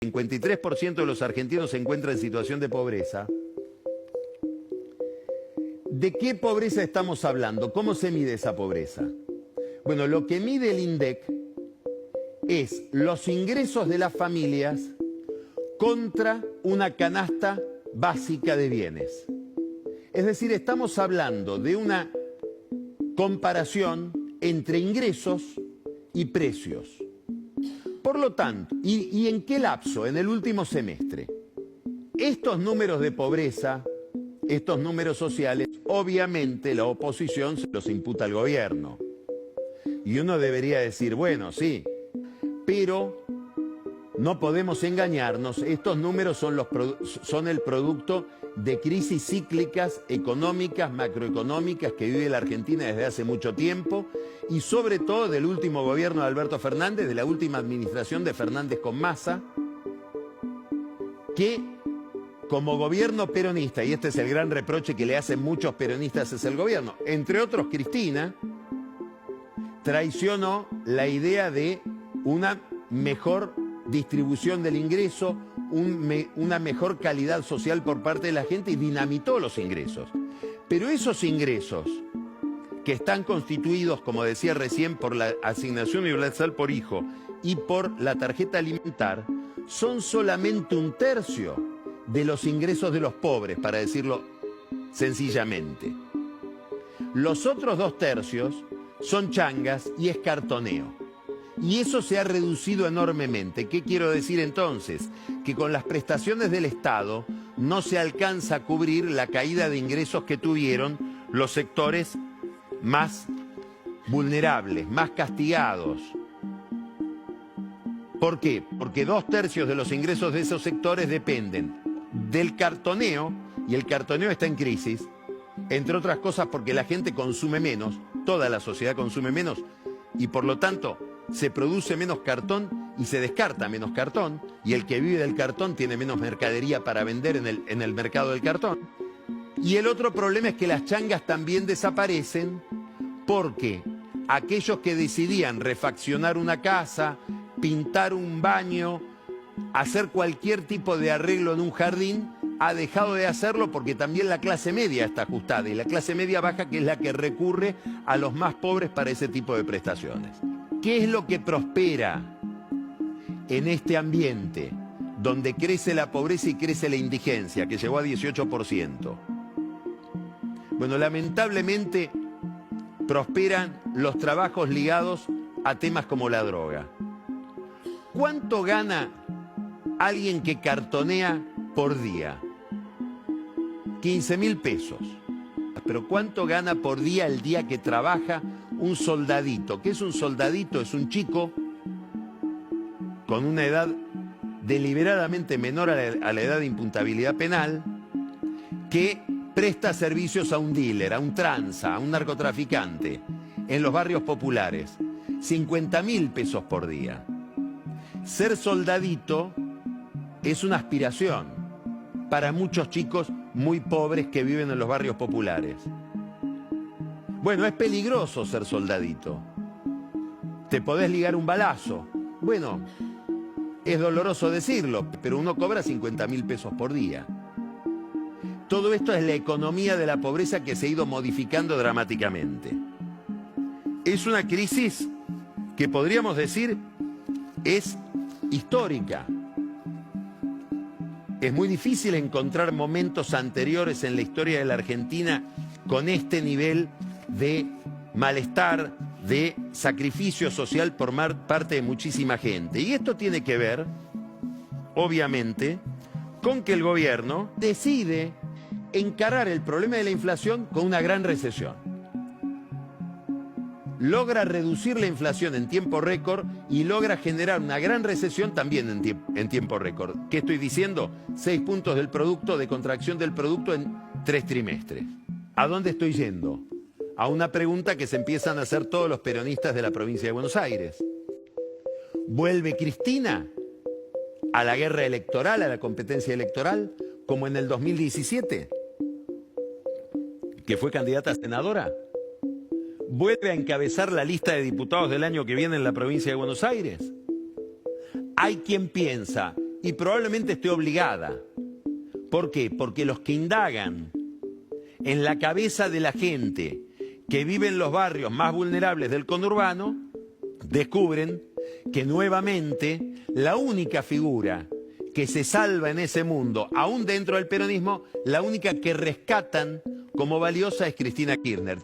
53% de los argentinos se encuentran en situación de pobreza. ¿De qué pobreza estamos hablando? ¿Cómo se mide esa pobreza? Bueno, lo que mide el INDEC es los ingresos de las familias contra una canasta básica de bienes. Es decir, estamos hablando de una comparación entre ingresos y precios. Por lo tanto, ¿y en qué lapso? En el último semestre. Estos números de pobreza, estos números sociales, obviamente la oposición se los imputa al gobierno. Y uno debería decir, bueno, sí, pero no podemos engañarnos, estos números son el producto de crisis cíclicas económicas, macroeconómicas que vive la Argentina desde hace mucho tiempo y sobre todo del último gobierno de Alberto Fernández, de la última administración de Fernández con Massa, que como gobierno peronista, y este es el gran reproche que le hacen muchos peronistas hacia el gobierno, entre otros Cristina, traicionó la idea de una mejor distribución del ingreso, una mejor calidad social por parte de la gente y dinamitó los ingresos. Pero esos ingresos que están constituidos, como decía recién, por la asignación universal por hijo y por la tarjeta alimentar, son solamente un tercio de los ingresos de los pobres, para decirlo sencillamente. Los otros 2 tercios son changas y es cartoneo. Y eso se ha reducido enormemente. ¿Qué quiero decir entonces? Que con las prestaciones del Estado no se alcanza a cubrir la caída de ingresos que tuvieron los sectores más vulnerables, más castigados. ¿Por qué? Porque 2 tercios de los ingresos de esos sectores dependen del cartoneo, y el cartoneo está en crisis, entre otras cosas porque la gente consume menos, toda la sociedad consume menos, y por lo tanto se produce menos cartón y se descarta menos cartón, y el que vive del cartón tiene menos mercadería para vender en el mercado del cartón. Y el otro problema es que las changas también desaparecen porque aquellos que decidían refaccionar una casa, pintar un baño, hacer cualquier tipo de arreglo en un jardín, ha dejado de hacerlo porque también la clase media está ajustada, y la clase media baja, que es la que recurre a los más pobres para ese tipo de prestaciones. ¿Qué es lo que prospera en este ambiente donde crece la pobreza y crece la indigencia, que llegó a 18%? Bueno, lamentablemente prosperan los trabajos ligados a temas como la droga. ¿Cuánto gana alguien que cartonea por día? 15.000 pesos. Pero ¿cuánto gana por día el día que trabaja un soldadito? ¿Qué es un soldadito? Es un chico con una edad deliberadamente menor a la edad de imputabilidad penal que presta servicios a un dealer, a un tranza, a un narcotraficante en los barrios populares. 50.000 pesos por día. Ser soldadito es una aspiración para muchos chicos muy pobres que viven en los barrios populares. Bueno, es peligroso ser soldadito. Te podés ligar un balazo. Bueno, es doloroso decirlo, pero uno cobra 50.000 pesos por día. Todo esto es la economía de la pobreza que se ha ido modificando dramáticamente. Es una crisis que podríamos decir es histórica. Es muy difícil encontrar momentos anteriores en la historia de la Argentina con este nivel de malestar, de sacrificio social por parte de muchísima gente. Y esto tiene que ver, obviamente, con que el gobierno decide encarar el problema de la inflación con una gran recesión. Logra reducir la inflación en tiempo récord y logra generar una gran recesión también en tiempo récord. ¿Qué estoy diciendo? 6 puntos del producto, de contracción del producto en 3 trimestres. ¿A dónde estoy yendo? A una pregunta que se empiezan a hacer todos los peronistas de la provincia de Buenos Aires. ¿Vuelve Cristina a la guerra electoral, a la competencia electoral, como en el 2017? ¿Que fue candidata a senadora? ¿Vuelve a encabezar la lista de diputados del año que viene en la provincia de Buenos Aires? Hay quien piensa y probablemente esté obligada. ¿Por qué? Porque los que indagan en la cabeza de la gente que vive en los barrios más vulnerables del conurbano, descubren que nuevamente la única figura que se salva en ese mundo, aún dentro del peronismo, la única que rescatan como valiosa es Cristina Kirchner.